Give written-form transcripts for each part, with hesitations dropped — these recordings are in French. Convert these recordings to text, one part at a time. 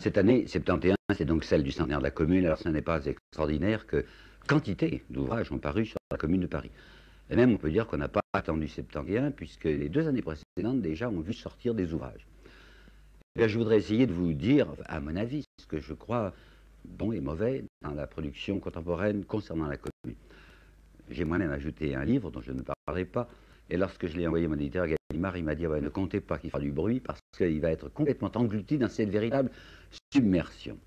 Cette année 71, c'est donc celle du centenaire de la Commune. Alors, ce n'est pas extraordinaire que quantité d'ouvrages ont paru sur la Commune de Paris. Et même, on peut dire qu'on n'a pas attendu 71, puisque les 2 années précédentes, déjà, ont vu sortir des ouvrages. Et bien, je voudrais essayer de vous dire, à mon avis, ce que je crois bon et mauvais dans la production contemporaine concernant la Commune. J'ai moi-même ajouté un livre dont je ne parlerai pas, et lorsque je l'ai envoyé à mon éditeur Gallimard, il m'a dit ouais, ne comptez pas qu'il fera du bruit, parce qu'il va être complètement englouti dans cette véritable submersion.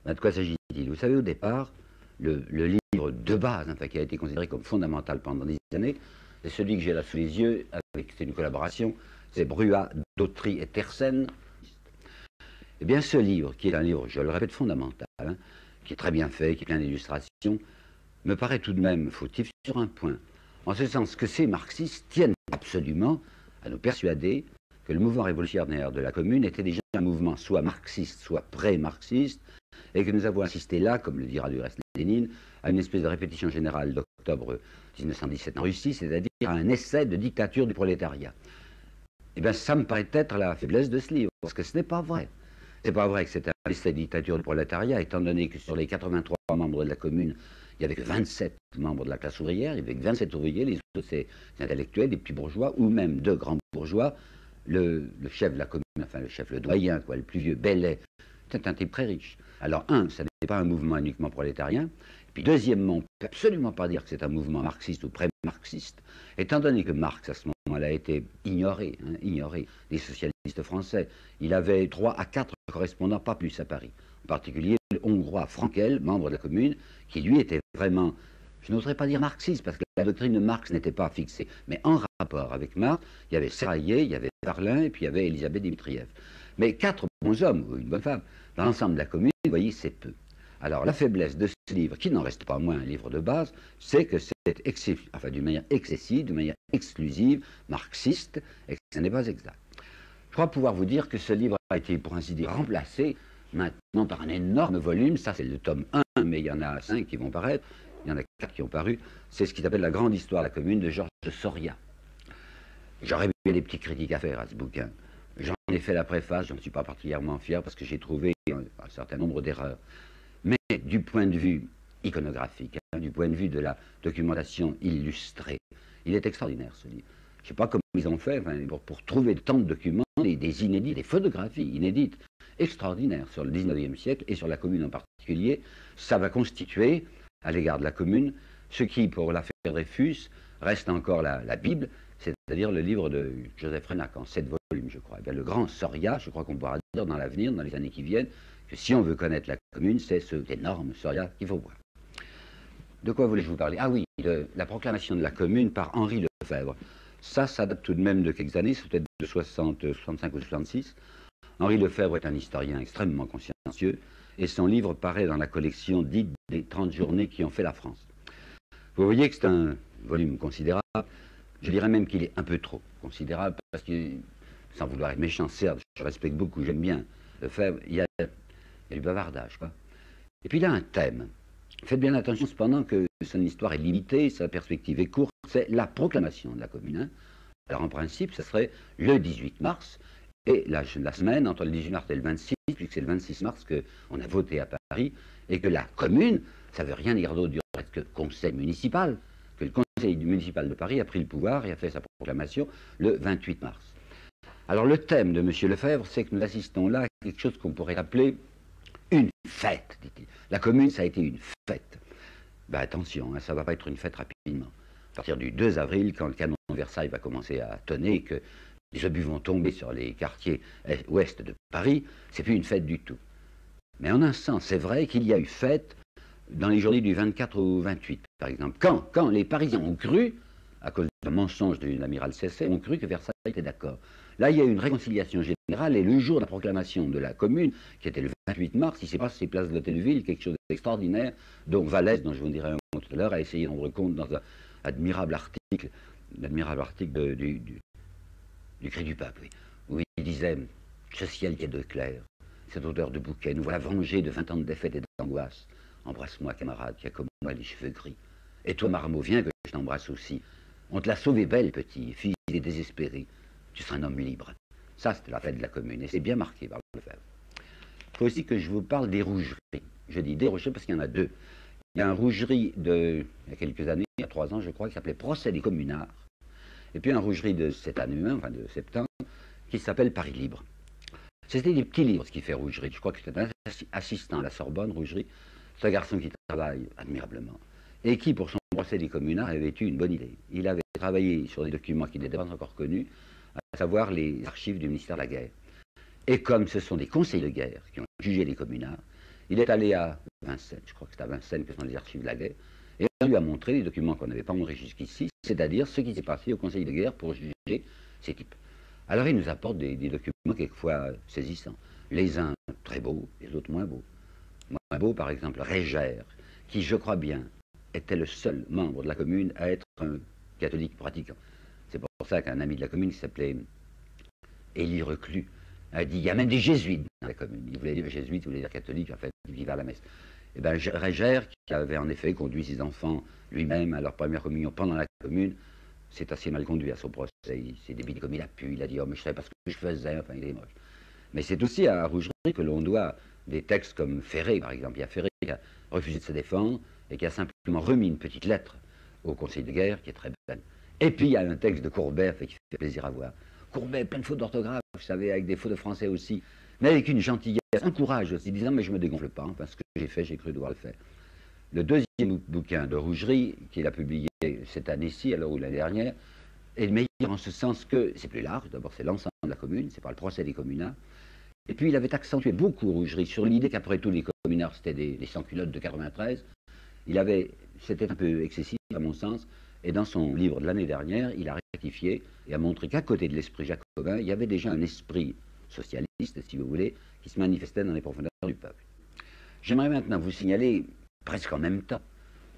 De quoi s'agit-il? Vous savez, au départ, le livre de base, enfin, qui a été considéré comme fondamental pendant des années, c'est celui que j'ai là sous les yeux, c'est une collaboration, c'est Bruat, Dautry et Tersen. Eh bien, ce livre, qui est un livre, je le répète, fondamental, hein, qui est très bien fait, qui est plein d'illustrations, me paraît tout de même fautif sur un point, en ce sens que ces marxistes tiennent absolument à nous persuader que le mouvement révolutionnaire de la Commune était déjà un mouvement soit marxiste, soit pré-marxiste, et que nous avons assisté là, comme le dira du reste Lénine, à une espèce de répétition générale d'octobre 1917 en Russie, c'est-à-dire à un essai de dictature du prolétariat. Eh bien, ça me paraît être la faiblesse de ce livre, parce que ce n'est pas vrai. C'est pas vrai que c'était un essai de dictature du prolétariat, étant donné que sur les 83 membres de la Commune, il n'y avait que 27 membres de la classe ouvrière, il n'y avait que 27 ouvriers, les autres c'est des intellectuels, des petits bourgeois, ou même deux grands bourgeois. Le chef de la Commune, enfin le chef, le doyen, quoi, le plus vieux, Bellet, c'est un type très riche. Alors, ça n'est pas un mouvement uniquement prolétarien. Puis, deuxièmement, on ne peut absolument pas dire que c'est un mouvement marxiste ou pré-marxiste, étant donné que Marx, à ce moment-là, a été ignoré, hein, ignoré des socialistes français. Il avait 3 à 4 correspondants, pas plus, à Paris. En particulier, le Hongrois Frankel, membre de la Commune, qui, lui, était vraiment, je n'oserais pas dire marxiste, parce que la doctrine de Marx n'était pas fixée, mais en rapport avec Marx, il y avait Serraillet, il y avait Varlin, et puis il y avait Elisabeth Dimitriev. Mais 4 bons hommes, ou une bonne femme, dans l'ensemble de la Commune, vous voyez, c'est peu. Alors, la faiblesse de ce livre, qui n'en reste pas moins un livre de base, c'est que c'est d'une manière excessive, d'une manière exclusive, marxiste, et que ce n'est pas exact. Je crois pouvoir vous dire que ce livre a été, pour ainsi dire, remplacé maintenant par un énorme volume. Ça, c'est le tome 1, mais il y en a 5 qui vont paraître. Il y en a 4 qui ont paru. C'est ce qui s'appelle La grande histoire de la Commune de Georges Soria. J'aurais bien des petites critiques à faire à ce bouquin. J'en ai fait la préface, je ne suis pas particulièrement fier parce que j'ai trouvé un certain nombre d'erreurs. Mais du point de vue iconographique, hein, du point de vue de la documentation illustrée, il est extraordinaire ce livre. Je ne sais pas comment ils ont fait pour trouver tant de documents, des inédits, des photographies inédites, extraordinaires sur le 19e siècle et sur la Commune en particulier. Ça va constituer, à l'égard de la Commune, ce qui, pour l'affaire Dreyfus, reste encore la Bible, c'est-à-dire le livre de Joseph Renac en 7 volumes, je crois. Eh bien, le grand Soria, je crois qu'on pourra dire dans l'avenir, dans les années qui viennent, que si on veut connaître la Commune, c'est cet énorme Soria qu'il faut voir. De quoi voulais-je vous parler? Ah oui, la proclamation de la Commune par Henri Lefebvre. Ça date tout de même de quelques années, c'est peut-être de 65 ou 66. Henri Lefebvre est un historien extrêmement consciencieux, et son livre paraît dans la collection dite des 30 journées qui ont fait la France. Vous voyez que c'est un volume considérable. Je dirais même qu'il est un peu trop considérable, parce que, sans vouloir être méchant, certes, je respecte beaucoup, j'aime bien Lefebvre, il y a du bavardage, quoi. Et puis il y a un thème. Faites bien attention cependant que son histoire est limitée, sa perspective est courte, c'est la proclamation de la Commune. Hein. Alors en principe, ce serait le 18 mars, et la semaine entre le 18 mars et le 26, puisque c'est le 26 mars qu'on a voté à Paris, et que la Commune, ça ne veut rien dire d'autre que conseil municipal, que le conseil municipal de Paris a pris le pouvoir et a fait sa proclamation le 28 mars. Alors le thème de M. Lefebvre, c'est que nous assistons là à quelque chose qu'on pourrait appeler une fête, dit-il. La Commune, ça a été une fête. Ben attention, hein, ça ne va pas être une fête rapidement. À partir du 2 avril, quand le canon de Versailles va commencer à tonner et que les obus vont tomber sur les quartiers ouest de Paris, c'est plus une fête du tout. Mais en un sens, c'est vrai qu'il y a eu fête dans les journées du 24 au 28, par exemple. Quand les Parisiens ont cru, à cause d'un mensonge de l'amiral Cesset, ont cru que Versailles était d'accord. Là, il y a eu une réconciliation générale, et le jour de la proclamation de la Commune, qui était le 28 mars, il s'est passé place de l'Hôtel-de-Ville, quelque chose d'extraordinaire, dont Vallès, dont je vous dirai un mot tout à l'heure, a essayé d'en rendre compte dans un admirable article du Cri du Pape, oui, où il disait « Ce ciel qui est de clair, cette odeur de bouquet, nous voilà vengés de 20 ans de défaite et d'angoisse. Embrasse-moi, camarade, qui a comme moi les cheveux gris. Et toi, Marmot, viens que je t'embrasse aussi. On te l'a sauvé belle, petit, fils et désespéré. Tu seras un homme libre. » Ça, c'était la fête de la Commune, et c'est bien marqué par Lefebvre. faut aussi que je vous parle des rougeries. Je dis des rougeries parce qu'il y en a deux. Il y a un rougerie il y a quelques années, il y a 3 ans je crois, qui s'appelait Procès des communards. Et puis un rougerie de cette année même, enfin de septembre, qui s'appelle Paris Libre. C'était des petits livres, ce qui fait rougerie. Je crois que c'était un assistant à la Sorbonne, rougerie. C'est un garçon qui travaille admirablement. Et qui, pour son procès des communards, avait eu une bonne idée. Il avait travaillé sur des documents qui n'étaient pas encore connus, à savoir les archives du ministère de la Guerre. Et comme ce sont des conseils de guerre qui ont jugé les communards, il est allé à Vincennes, je crois que c'est à Vincennes que sont les archives de la guerre, et on lui a montré les documents qu'on n'avait pas montrés jusqu'ici, c'est-à-dire ce qui s'est passé au conseil de guerre pour juger ces types. Alors il nous apporte des documents quelquefois saisissants. Les uns très beaux, les autres moins beaux. Moins beau, par exemple, Régère, qui, je crois bien, était le seul membre de la commune à être un catholique pratiquant. C'est pour ça qu'un ami de la commune qui s'appelait Élie Reclus a dit, il y a même des jésuites dans la commune. Il voulait dire jésuite, il voulait dire catholique, en fait, il vivait à la messe. Et bien, Régère, qui avait en effet conduit ses enfants lui-même à leur première communion pendant la commune, c'est assez mal conduit à son procès. Il s'est débité comme il a pu. Il a dit, oh, mais je savais pas ce que je faisais. Enfin, il est moche. Mais c'est aussi à Rougerie que l'on doit des textes comme Ferré, par exemple. Il y a Ferré qui a refusé de se défendre et qui a simplement remis une petite lettre au conseil de guerre, qui est très belle. Et puis, il y a un texte de Courbet qui fait plaisir à voir. Courbet, plein de fautes d'orthographe, vous savez, avec des fautes de français aussi, mais avec une gentillesse, un courage aussi, disant, mais je me dégonfle pas, parce que j'ai fait, j'ai cru devoir le faire. Le deuxième bouquin de Rougerie, qu'il a publié cette année-ci, alors ou l'année dernière, est le meilleur en ce sens que c'est plus large. D'abord, c'est l'ensemble de la commune, c'est pas le procès des communards. Et puis, il avait accentué beaucoup Rougerie sur l'idée qu'après tout, les communards, c'était des sans-culottes de 93. C'était un peu excessif, à mon sens. Et dans son livre de l'année dernière, il a rectifié et a montré qu'à côté de l'esprit jacobin, il y avait déjà un esprit socialiste, si vous voulez, qui se manifestait dans les profondeurs du peuple. J'aimerais maintenant vous signaler, presque en même temps,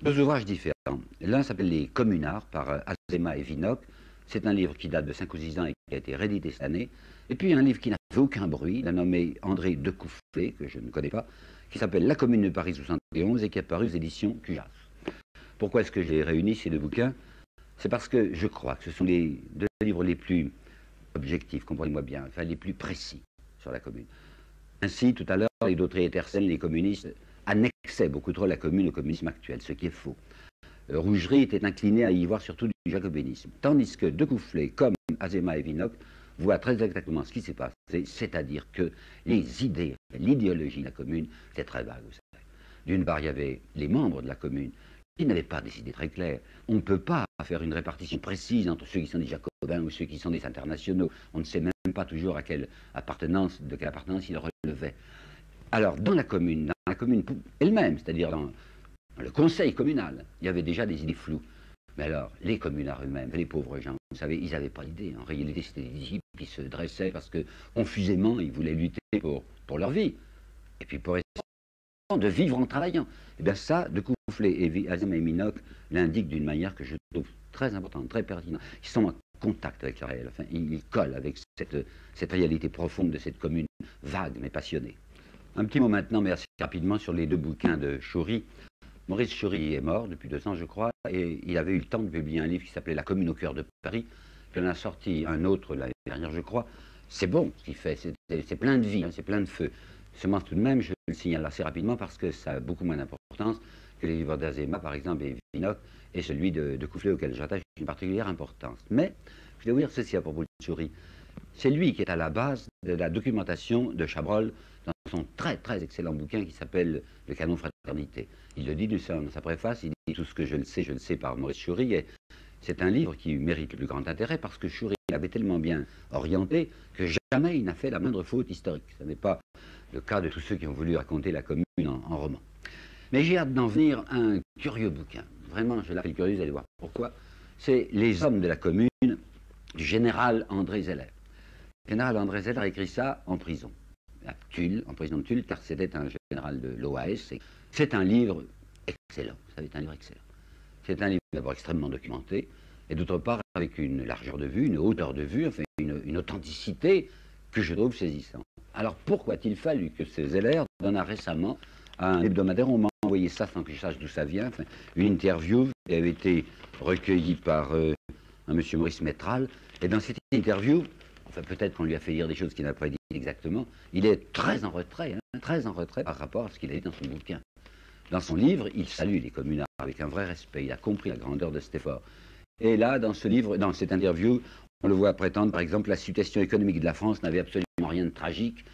2 ouvrages différents. L'un s'appelle Les Communards, par Azéma et Vinocq. C'est un livre qui date de 5 ou 6 ans et qui a été réédité cette année. Et puis un livre qui n'a fait aucun bruit, il a nommé André Decoufflé, que je ne connais pas, qui s'appelle La Commune de Paris 71 et qui est paru aux éditions Cujas. Pourquoi est-ce que j'ai réuni ces 2 bouquins? C'est parce que je crois que ce sont les 2 livres les plus objectifs, comprenez-moi bien, enfin les plus précis sur la commune. Ainsi, tout à l'heure, les Dautré et Tercel, les communistes, annexaient beaucoup trop la commune au communisme actuel, ce qui est faux. Rougerie était incliné à y voir surtout du jacobinisme, tandis que Decoufflé, comme Azéma et Vinocq, voient très exactement ce qui s'est passé, c'est-à-dire que les idées, l'idéologie de la commune, c'est très vague, vous savez. D'une part, il y avait les membres de la commune qui n'avaient pas des idées très claires. On ne peut pas faire une répartition précise entre ceux qui sont des jacobins ou ceux qui sont des internationaux. On ne sait même pas toujours de quelle appartenance ils relevaient. Alors, dans la commune elle-même, c'est-à-dire dans le conseil communal, il y avait déjà des idées floues. Mais alors, les communards eux-mêmes, les pauvres gens, vous savez, ils n'avaient pas d'idée. En réalité, c'était des disciples qui se dressaient parce que, confusément, ils voulaient lutter pour leur vie. Et puis pour essayer de vivre en travaillant. Et bien ça, Decoufflé et Azéma et Vinocq l'indiquent d'une manière que je trouve très importante, très pertinente. Ils sont en contact avec le réel. Enfin, ils collent avec cette réalité profonde de cette commune vague mais passionnée. Un petit mot maintenant, mais assez rapidement, sur les 2 bouquins de Choury. Maurice Choury est mort depuis 2 ans, je crois, et il avait eu le temps de publier un livre qui s'appelait La commune au cœur de Paris. Il en a sorti un autre l'année dernière, je crois. C'est bon ce qu'il fait, c'est plein de vie, hein, c'est plein de feu. Seulement tout de même, je le signale assez rapidement parce que ça a beaucoup moins d'importance que les livres d'Azéma, par exemple, et Vinocq, et celui de Decoufflé auquel j'attache une particulière importance. Mais, je vais vous dire ceci à propos de Choury. C'est lui qui est à la base de la documentation de Chabrol dans son très très excellent bouquin qui s'appelle Le canon fraternité. Il le dit dans sa préface, il dit tout ce que je le sais par Maurice Choury, et c'est un livre qui mérite le plus grand intérêt parce que Choury l'avait tellement bien orienté que jamais il n'a fait la moindre faute historique. Ce n'est pas le cas de tous ceux qui ont voulu raconter la commune en roman. Mais j'ai hâte d'en venir à un curieux bouquin. Vraiment, je l'appelle curieux, vous allez voir pourquoi. C'est Les hommes de la commune du général André Zeller. Le général André Zeller a écrit ça en prison, à Tulle, en prison de Tulle, car c'était un général de l'OAS. C'est un livre excellent, vous savez, c'est un livre excellent. C'est un livre d'abord extrêmement documenté, et d'autre part avec une largeur de vue, une hauteur de vue, enfin une authenticité que je trouve saisissante. Alors pourquoi a-t-il fallu que ce Zeller donna récemment à un hebdomadaire, on m'a envoyé ça sans que je sache d'où ça vient, enfin, une interview qui avait été recueillie par un monsieur Maurice Métral, et dans cette interview, peut-être qu'on lui a fait lire des choses qu'il n'a pas dit exactement. Il est très en retrait, très en retrait par rapport à ce qu'il a dit dans son bouquin. Dans son livre, il salue les communards avec un vrai respect. Il a compris la grandeur de cet effort. Et là, dans ce livre, dans cette interview, on le voit prétendre, par exemple, la situation économique de la France n'avait absolument rien de tragique.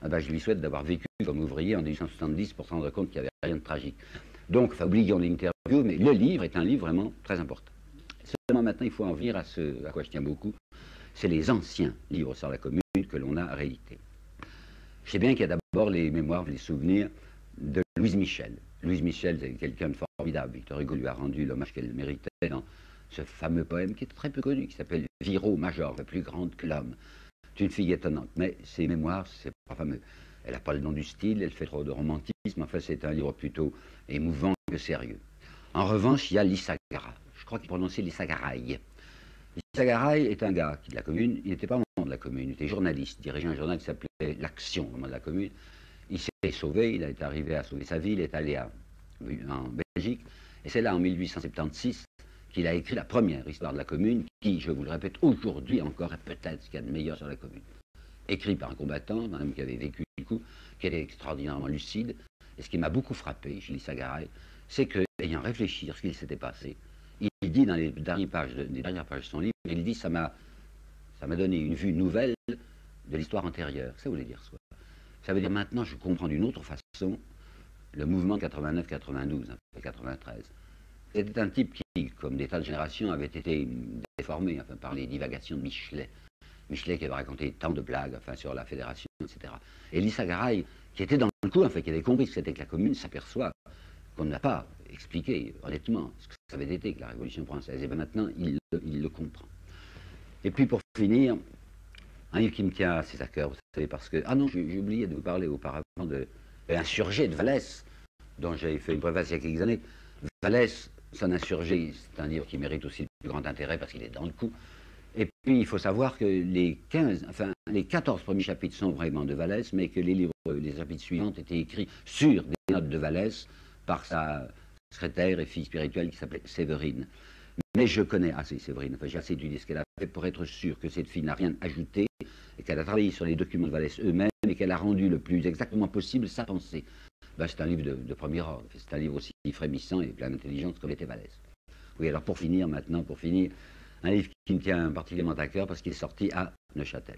Ah ben, je lui souhaite d'avoir vécu comme ouvrier en 1870 pour se rendre compte qu'il n'y avait rien de tragique. Donc, enfin, oublions l'interview, mais le livre est un livre vraiment très important. Seulement maintenant, il faut en venir à ce à quoi je tiens beaucoup, c'est les anciens livres sur la commune que l'on a réédités. Je sais bien qu'il y a d'abord les mémoires, les souvenirs de Louise Michel. Louise Michel, c'est quelqu'un de formidable. Victor Hugo lui a rendu l'hommage qu'elle méritait dans ce fameux poème qui est très peu connu, qui s'appelle Viro Major, la plus grande que l'homme. C'est une fille étonnante, mais ses mémoires, c'est pas fameux. Elle n'a pas le nom du style, elle fait trop de romantisme, enfin c'est un livre plutôt émouvant que sérieux. En revanche, il y a Lissagara. Je crois qu'il prononçait Lissagaray. Lissagaray est un gars de la commune, il n'était pas membre de la commune, il était journaliste, dirigeait un journal qui s'appelait L'Action, au moment de la commune. Il s'est sauvé, il est arrivé à sauver sa vie, il est allé en Belgique, et c'est là, en 1876, qu'il a écrit la première histoire de la commune, qui, je vous le répète, aujourd'hui encore est peut-être ce qu'il y a de meilleur sur la commune. Écrit par un combattant, un homme qui avait vécu du coup, qui était extraordinairement lucide, et ce qui m'a beaucoup frappé chez Lissagaray, c'est que, ayant réfléchi à ce qu'il s'était passé, il dit dans les dernières pages de son livre, il dit ça m'a donné une vue nouvelle de l'histoire antérieure. Ça voulait dire quoi? Ça veut dire maintenant je comprends d'une autre façon le mouvement de 89-92, 93. C'était un type qui, comme des tas de générations, avait été déformé enfin, par les divagations de Michelet. Michelet qui avait raconté tant de blagues enfin, sur la fédération, etc. Et Lissagaray, qui était dans le coup, enfin, qui avait compris ce que c'était que la commune, s'aperçoit qu'on n'a pas expliqué honnêtement ce que ça avait été que la Révolution française. Et bien maintenant, il le comprend. Et puis pour finir, un livre qui me tient assez à cœur, vous savez, parce que... Ah non, j'ai oublié de vous parler auparavant de Insurgé de Vallès, dont j'ai fait une préface il y a quelques années. Vallès, son Insurgé, c'est un livre qui mérite aussi le plus grand intérêt parce qu'il est dans le coup. Et puis, il faut savoir que les 14 premiers chapitres sont vraiment de Vallès, mais que les chapitres suivants étaient écrits sur des notes de Vallès par sa secrétaire et fille spirituelle qui s'appelait Séverine. Mais je connais assez Séverine, enfin, j'ai assez étudié ce qu'elle a fait pour être sûr que cette fille n'a rien ajouté et qu'elle a travaillé sur les documents de Vallès eux-mêmes et qu'elle a rendu le plus exactement possible sa pensée. Ben, c'est un livre de premier ordre, c'est un livre aussi frémissant et plein d'intelligence comme était Vallès. Oui, alors pour finir, un livre qui me tient particulièrement à cœur parce qu'il est sorti à Neuchâtel.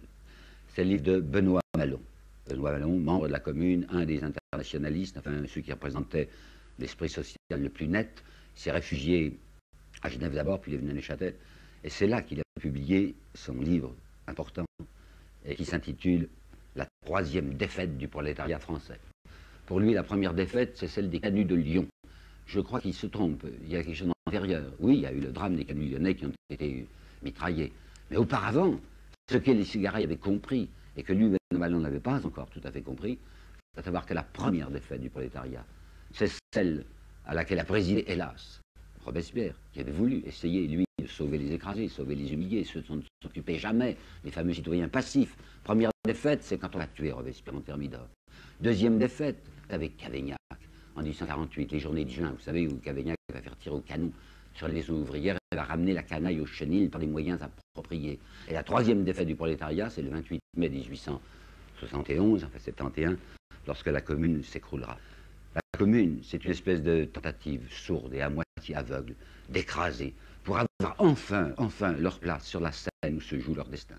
C'est le livre de Benoît Malon. Benoît Malon, membre de la commune, un des internationalistes, enfin ceux qui représentaient l'esprit social le plus net, s'est réfugié à Genève d'abord, puis il est venu à Neuchâtel. Et c'est là qu'il a publié son livre important et qui s'intitule La troisième défaite du prolétariat français. Pour lui, la première défaite, c'est celle des canuts de Lyon. Je crois qu'il se trompe. Il y a quelque chose d'antérieur. Oui, il y a eu le drame des canuts lyonnais qui ont été mitraillés. Mais auparavant, ce que Lissagaray avait compris, et que lui, Benoît Malon n'avait pas encore tout à fait compris, c'est à savoir que la première défaite du prolétariat, c'est celle à laquelle a présidé, hélas, Robespierre, qui avait voulu essayer, lui, de sauver les écrasés, sauver les humiliés, ceux qui ne s'occupaient jamais, les fameux citoyens passifs. Première défaite, c'est quand on a tué Robespierre en Thermidor. Deuxième défaite, avec Cavaignac, en 1848, les journées de juin, vous savez, où Cavaignac va faire tirer au canon sur les maisons ouvrières, elle va ramener la canaille au chenil par des moyens appropriés. Et la troisième défaite du prolétariat, c'est le 28 mai 1871, enfin 71, lorsque la commune s'écroulera. La commune, c'est une espèce de tentative sourde et à moitié aveugle d'écraser pour avoir enfin leur place sur la scène où se joue leur destin.